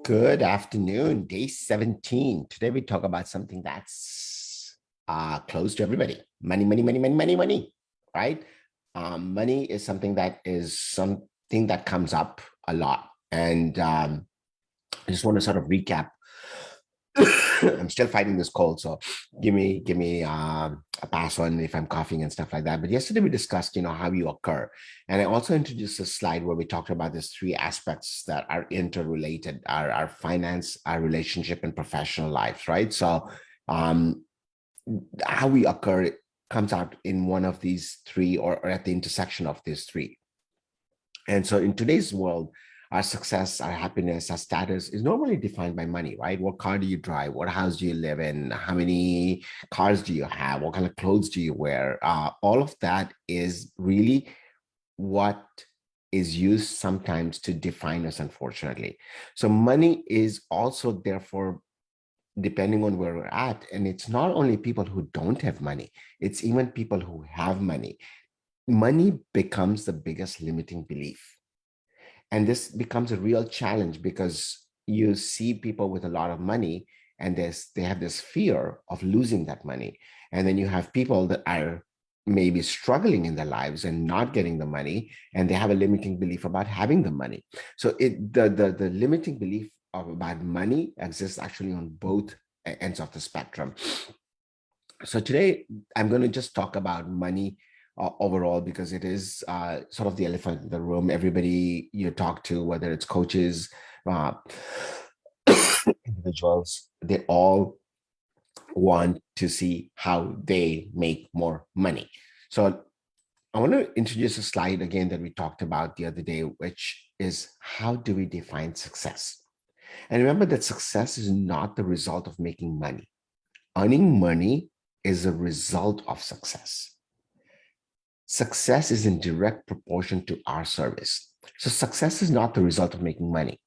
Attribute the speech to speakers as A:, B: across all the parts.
A: Good afternoon, day 17. Today we talk about something that's close to everybody. Money, money, money, money, money, money, right? Money is something that comes up a lot. And I just want to sort of recap. I'm still fighting this cold, so give me a pass on if I'm coughing and stuff like that. But yesterday we discussed, how you occur, and I also introduced a slide where we talked about these three aspects that are interrelated: our finance, our relationship, and professional lives. Right. So, um, how we occur comes out in one of these three, or at the intersection of these three. And so in today's world, our success, our happiness, our status is normally defined by money, right? What car do you drive? What house do you live in? How many cars do you have? What kind of clothes do you wear? All of that is really what is used sometimes to define us, unfortunately. So money is also therefore depending on where we're at. And it's not only people who don't have money, it's even people who have money. Money becomes the biggest limiting belief. And this becomes a real challenge because you see people with a lot of money and they have this fear of losing that money. And then you have people that are maybe struggling in their lives and not getting the money, and they have a limiting belief about having the money. So the limiting belief about money exists actually on both ends of the spectrum. So today I'm going to just talk about money overall, because it is sort of the elephant in the room. Everybody you talk to, whether it's coaches, uh, individuals, they all want to see how they make more money. So I want to introduce a slide again that we talked about the other day, which is how do we define success? And remember that success is not the result of making money. Earning money is a result of success. Success is in direct proportion to our service. So success is not the result of making money.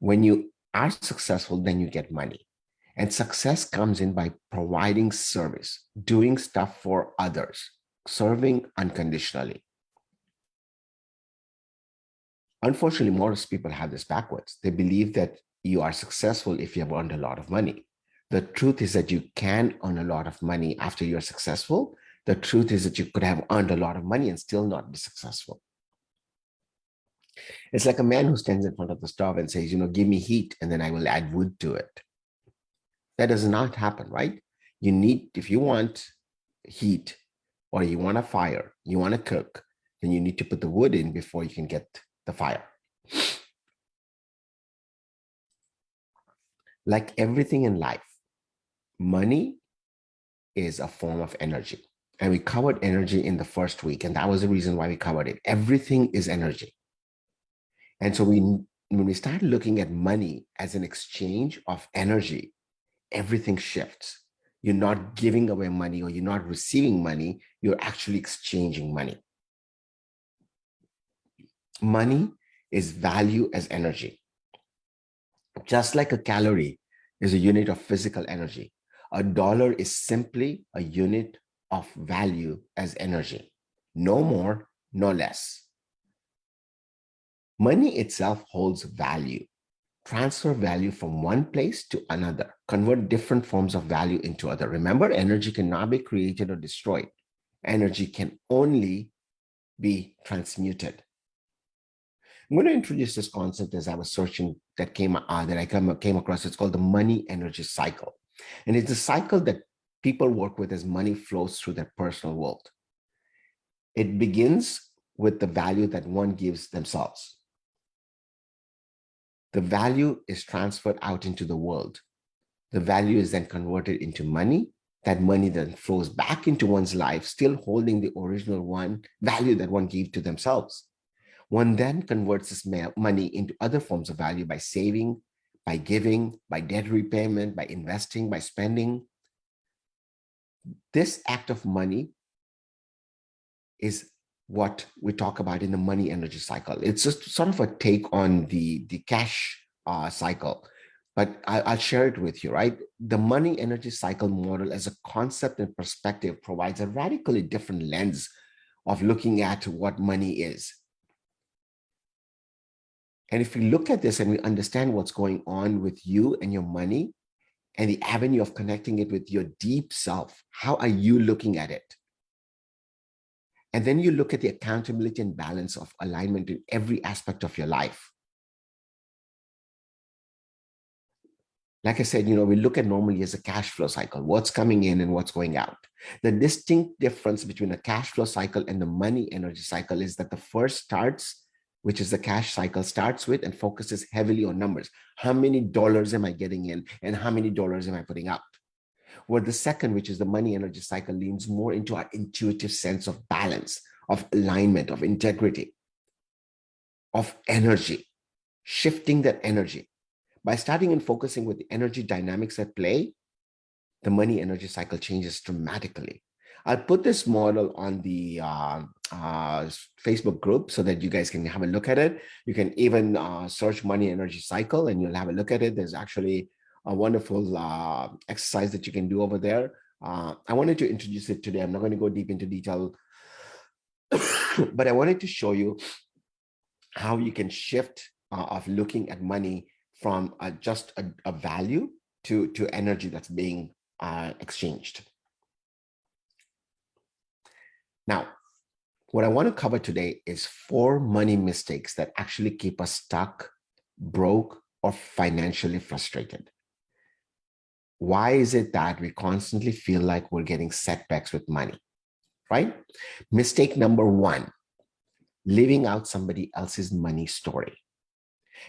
A: When you are successful, then you get money. And success comes in by providing service, doing stuff for others, serving unconditionally. Unfortunately, most people have this backwards. They believe that you are successful if you have earned a lot of money. The truth is that you can earn a lot of money after you're successful. The truth is that you could have earned a lot of money and still not be successful. It's like a man who stands in front of the stove and says, give me heat and then I will add wood to it. That does not happen, right? If you want heat or you want a fire, you want to cook, then you need to put the wood in before you can get the fire. Like everything in life, money is a form of energy. And we covered energy in the first week, and that was the reason why we covered it. Everything is energy. And so when we start looking at money as an exchange of energy, everything shifts. You're not giving away money or you're not receiving money, you're actually exchanging money. Money is value as energy. Just like a calorie is a unit of physical energy, a dollar is simply a unit of value as energy. No more, no less. Money itself holds value. Transfer value from one place to another. Convert different forms of value into other. Remember, energy cannot be created or destroyed. Energy can only be transmuted. I'm going to introduce this concept as I was searching that I came across. It's called the money energy cycle. And it's a cycle that people work with as money flows through their personal world. It begins with the value that one gives themselves. The value is transferred out into the world. The value is then converted into money. That money then flows back into one's life, still holding the original value that one gave to themselves. One then converts this money into other forms of value by saving, by giving, by debt repayment, by investing, by spending. This act of money is what we talk about in the money energy cycle. It's just sort of a take on the cash cycle, but I'll share it with you, right? The money energy cycle model as a concept and perspective provides a radically different lens of looking at what money is. And if we look at this and we understand what's going on with you and your money and the avenue of connecting it with your deep self, how are you looking at it? And then you look at the accountability and balance of alignment in every aspect of your life. Like I said, we look at normally as a cash flow cycle, what's coming in and what's going out. The distinct difference between a cash flow cycle and the money energy cycle is that the first starts, which is the cash cycle, starts with and focuses heavily on numbers. How many dollars am I getting in and how many dollars am I putting out? Where the second, which is the money energy cycle, leans more into our intuitive sense of balance, of alignment, of integrity, of energy, shifting that energy. By starting and focusing with the energy dynamics at play, the money energy cycle changes dramatically. I'll put this model on the Facebook group so that you guys can have a look at it. You can even search money energy cycle and you'll have a look at it. There's actually a wonderful exercise that you can do over there. I wanted to introduce it today. I'm not going to go deep into detail, but I wanted to show you how you can shift of looking at money from just a value to energy that's being exchanged. Now, what I want to cover today is 4 money mistakes that actually keep us stuck, broke, or financially frustrated. Why is it that we constantly feel like we're getting setbacks with money, right? Mistake number 1, living out somebody else's money story.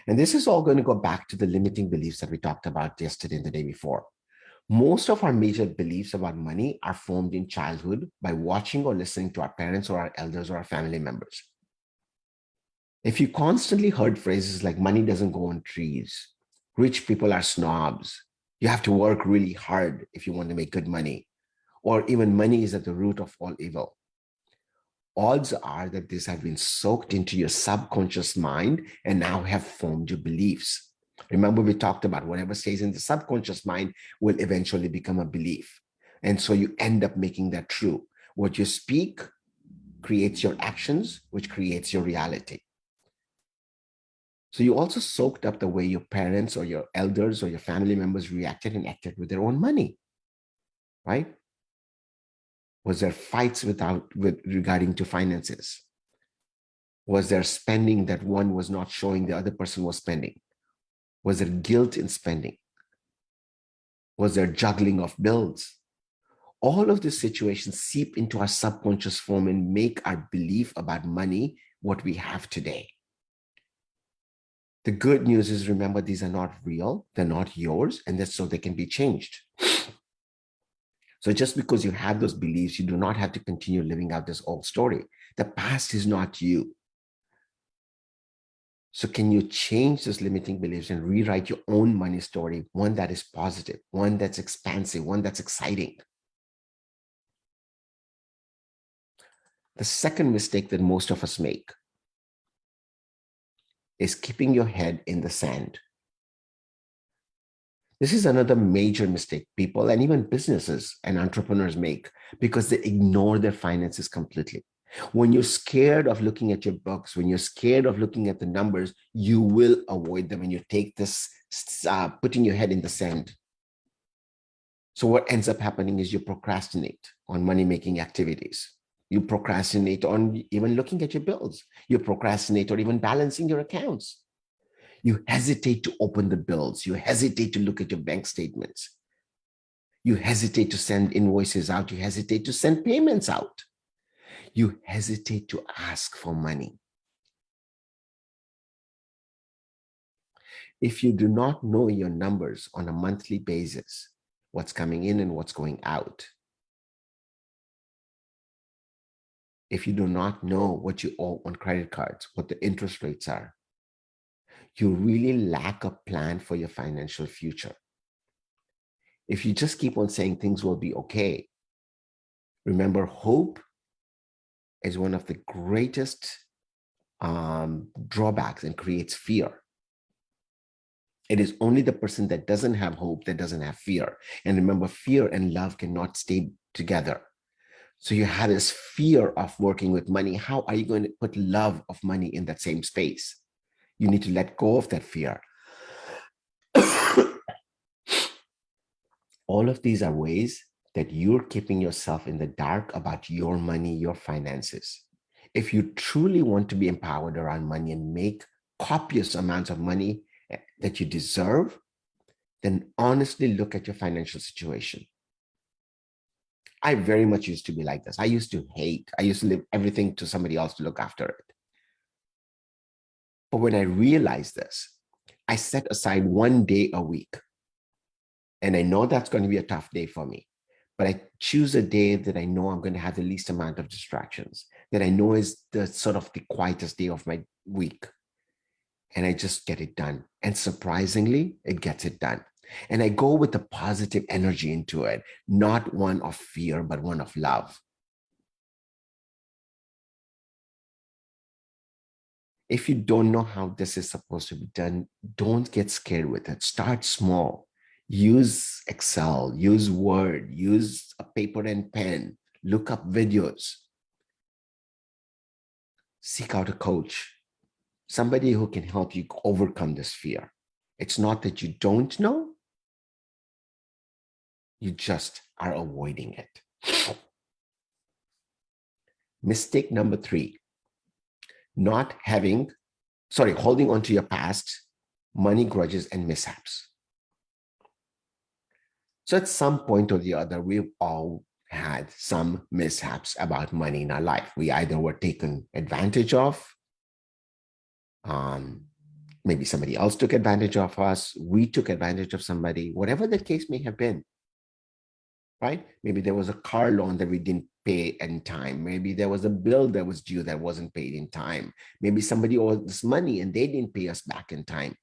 A: And this is all going to go back to the limiting beliefs that we talked about yesterday and the day before. Most of our major beliefs about money are formed in childhood by watching or listening to our parents or our elders or our family members. If you constantly heard phrases like money doesn't go on trees, rich people are snobs, you have to work really hard if you want to make good money, or even money is at the root of all evil, odds are that these have been soaked into your subconscious mind and now have formed your beliefs. Remember, we talked about whatever stays in the subconscious mind will eventually become a belief. And so you end up making that true. What you speak creates your actions, which creates your reality. So you also soaked up the way your parents or your elders or your family members reacted and acted with their own money, right? Was there fights regarding to finances? Was there spending that one was not showing the other person was spending? Was there guilt in spending? Was there juggling of bills? All of these situations seep into our subconscious form and make our belief about money what we have today. The good news is, remember, these are not real, they're not yours, and that's so they can be changed. So just because you have those beliefs, you do not have to continue living out this old story. The past is not you. So can you change those limiting beliefs and rewrite your own money story, one that is positive, one that's expansive, one that's exciting? The second mistake that most of us make is keeping your head in the sand. This is another major mistake people and even businesses and entrepreneurs make because they ignore their finances completely. When you're scared of looking at your books, when you're scared of looking at the numbers, you will avoid them and you take this putting your head in the sand. So what ends up happening is you procrastinate on money-making activities. You procrastinate on even looking at your bills. You procrastinate or even balancing your accounts. You hesitate to open the bills. You hesitate to look at your bank statements. You hesitate to send invoices out. You hesitate to send payments out. You hesitate to ask for money. If you do not know your numbers on a monthly basis, what's coming in and what's going out, if you do not know what you owe on credit cards, what the interest rates are, you really lack a plan for your financial future. If you just keep on saying things will be okay, remember, hope is one of the greatest drawbacks and creates fear. It is only the person that doesn't have hope that doesn't have fear. And remember, fear and love cannot stay together. So you have this fear of working with money. How are you going to put love of money in that same space? You need to let go of that fear. All of these are ways that you're keeping yourself in the dark about your money, your finances. If you truly want to be empowered around money and make copious amounts of money that you deserve, then honestly look at your financial situation. I very much used to be like this. I used to leave everything to somebody else to look after it. But when I realized this, I set aside 1 day a week. And I know that's going to be a tough day for me, but I choose a day that I know I'm going to have the least amount of distractions, that I know is the sort of the quietest day of my week. And I just get it done. And surprisingly, it gets it done. And I go with the positive energy into it, not one of fear, but one of love. If you don't know how this is supposed to be done, don't get scared with it. Start small. Use Excel, use Word, use a paper and pen, look up videos. Seek out a coach, somebody who can help you overcome this fear. It's not that you don't know, you just are avoiding it. Mistake number 3, holding on to your past, money grudges and mishaps. So at some point or the other, we've all had some mishaps about money in our life. We either were taken advantage of, maybe somebody else took advantage of us, we took advantage of somebody, whatever the case may have been, right? Maybe there was a car loan that we didn't pay in time. Maybe there was a bill that was due that wasn't paid in time. Maybe somebody owed us money and they didn't pay us back in time.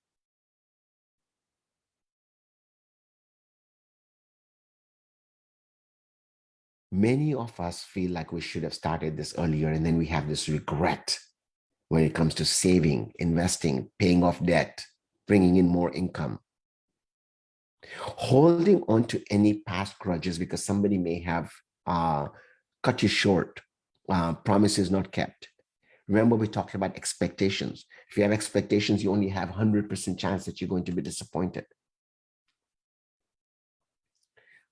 A: Many of us feel like we should have started this earlier, and then we have this regret when it comes to saving, investing, paying off debt, bringing in more income. Holding on to any past grudges because somebody may have cut you short, promises not kept. Remember, we talked about expectations. If you have expectations, you only have 100% chance that you're going to be disappointed.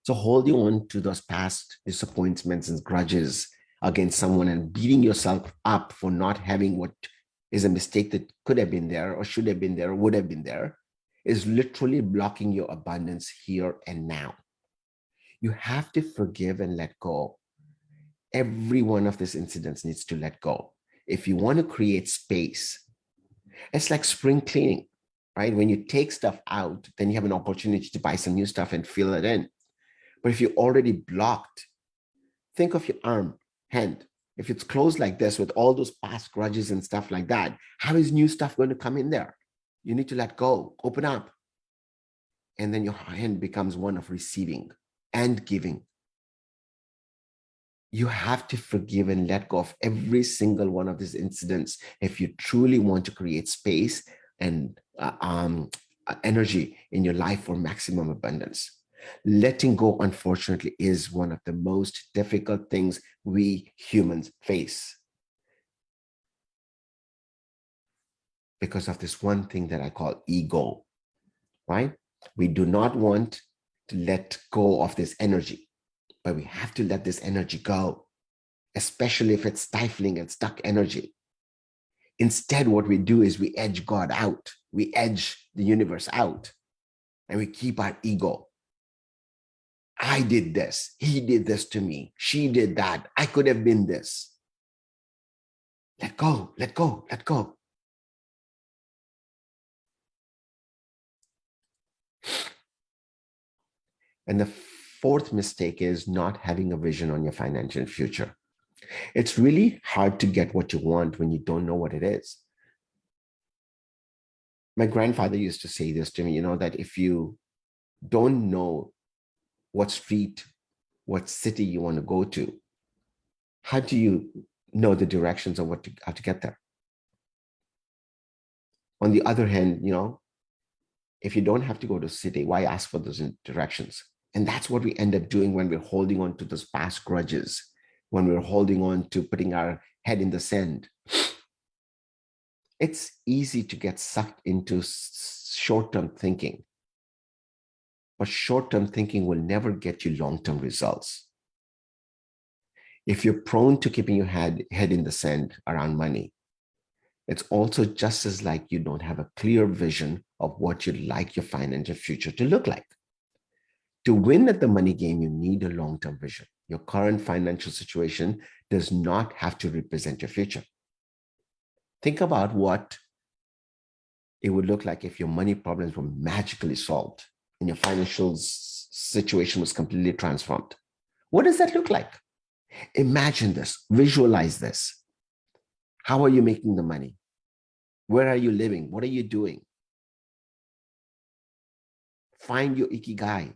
A: So holding on to those past disappointments and grudges against someone and beating yourself up for not having what is a mistake that could have been there or should have been there or would have been there is literally blocking your abundance here and now. You have to forgive and let go. Every one of these incidents needs to let go. If you want to create space, it's like spring cleaning, right? When you take stuff out, then you have an opportunity to buy some new stuff and fill it in. But if you're already blocked, think of your hand. If it's closed like this with all those past grudges and stuff like that, how is new stuff going to come in there? You need to let go, open up. And then your hand becomes one of receiving and giving. You have to forgive and let go of every single one of these incidents if you truly want to create space and energy in your life for maximum abundance. Letting go, unfortunately, is one of the most difficult things we humans face because of this one thing that I call ego, right? We do not want to let go of this energy, but we have to let this energy go, especially if it's stifling and stuck energy. Instead, what we do is we edge God out, we edge the universe out, and we keep our ego. I did this. He did this to me. She did that. I could have been this. Let go, let go, let go. And the fourth mistake is not having a vision on your financial future. It's really hard to get what you want when you don't know what it is. My grandfather used to say this to me, that if you don't know what street, what city you want to go to, how do you know the directions of how to get there? On the other hand, if you don't have to go to a city, why ask for those directions? And that's what we end up doing when we're holding on to those past grudges, when we're holding on to putting our head in the sand. It's easy to get sucked into short-term thinking, but short-term thinking will never get you long-term results. If you're prone to keeping your head in the sand around money, it's also just as like you don't have a clear vision of what you'd like your financial future to look like. To win at the money game, you need a long-term vision. Your current financial situation does not have to represent your future. Think about what it would look like if your money problems were magically solved and your financial situation was completely transformed. What does that look like? Imagine this, visualize this. How are you making the money? Where are you living? What are you doing? Find your ikigai.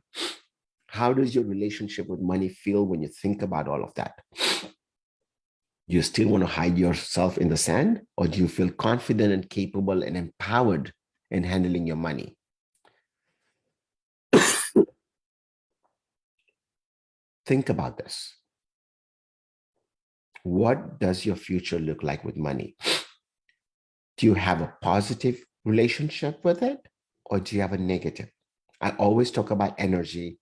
A: How does your relationship with money feel when you think about all of that? Do you still want to hide yourself in the sand, or do you feel confident and capable and empowered in handling your money? Think about this. What does your future look like with money? Do you have a positive relationship with it, or do you have a negative? I always talk about energy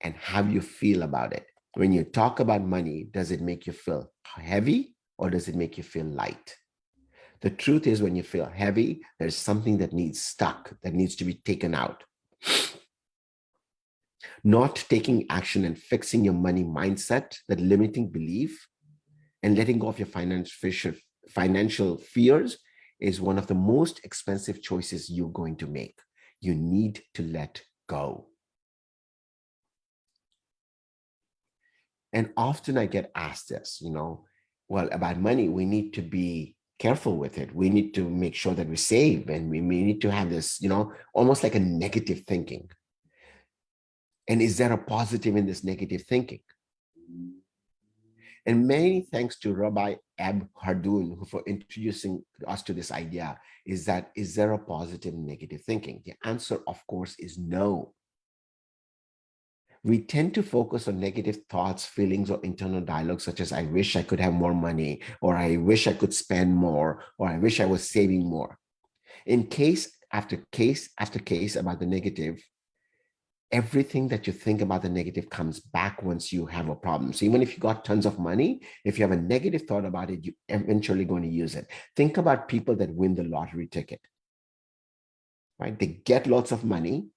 A: and how you feel about it. When you talk about money, does it make you feel heavy or does it make you feel light? The truth is, when you feel heavy, there's something that needs stuck, that needs to be taken out. Not taking action and fixing your money mindset, that limiting belief, and letting go of your financial fears is one of the most expensive choices you're going to make. You need to let go. And often I get asked this, well, about money, we need to be careful with it. We need to make sure that we save, and we need to have this, almost like a negative thinking. And is there a positive in this negative thinking? And many thanks to Rabbi Ab Hardoon for introducing us to this idea, is there a positive and negative thinking? The answer, of course, is no. We tend to focus on negative thoughts, feelings, or internal dialogue, such as, I wish I could have more money, or I wish I could spend more, or I wish I was saving more. In case after case after case about the negative, everything that you think about the negative comes back once you have a problem. So even if you got tons of money, if you have a negative thought about it, you're eventually going to use it. Think about people that win the lottery ticket, right? They get lots of money,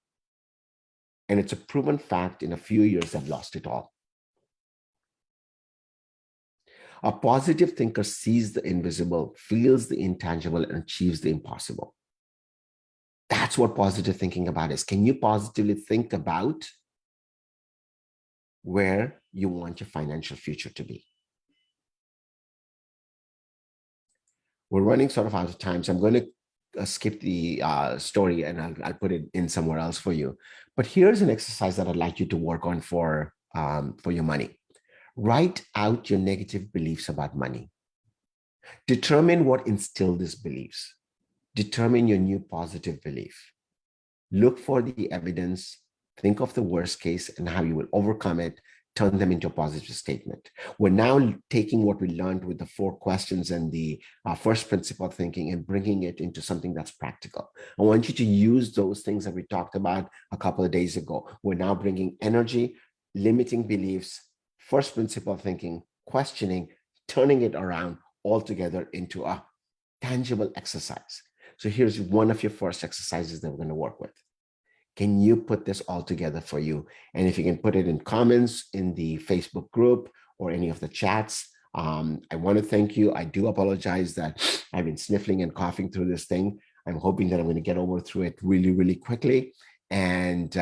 A: and it's a proven fact, in a few years, they've lost it all. A positive thinker sees the invisible, feels the intangible, and achieves the impossible. That's what positive thinking about is. Can you positively think about where you want your financial future to be? We're running sort of out of time, so I'm going to skip the story, and I'll put it in somewhere else for you. But here's an exercise that I'd like you to work on for your money. Write out your negative beliefs about money. Determine what instilled these beliefs. Determine your new positive belief. Look for the evidence. Think of the worst case and how you will overcome it. Turn them into a positive statement. We're now taking what we learned with the 4 questions and the first principle thinking and bringing it into something that's practical. I want you to use those things that we talked about a couple of days ago. We're now bringing energy, limiting beliefs, first principle thinking, questioning, turning it around all together into a tangible exercise. So here's one of your first exercises that we're going to work with. Can you put this all together for you? And if you can put it in comments in the Facebook group or any of the chats, I want to thank you. I do apologize that I've been sniffling and coughing through this thing. I'm hoping that I'm going to get through it really, really quickly. And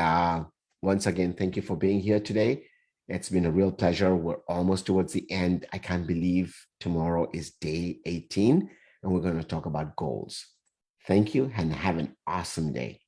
A: once again, thank you for being here today. It's been a real pleasure. We're almost towards the end. I can't believe tomorrow is day 18, and we're going to talk about goals. Thank you, and have an awesome day.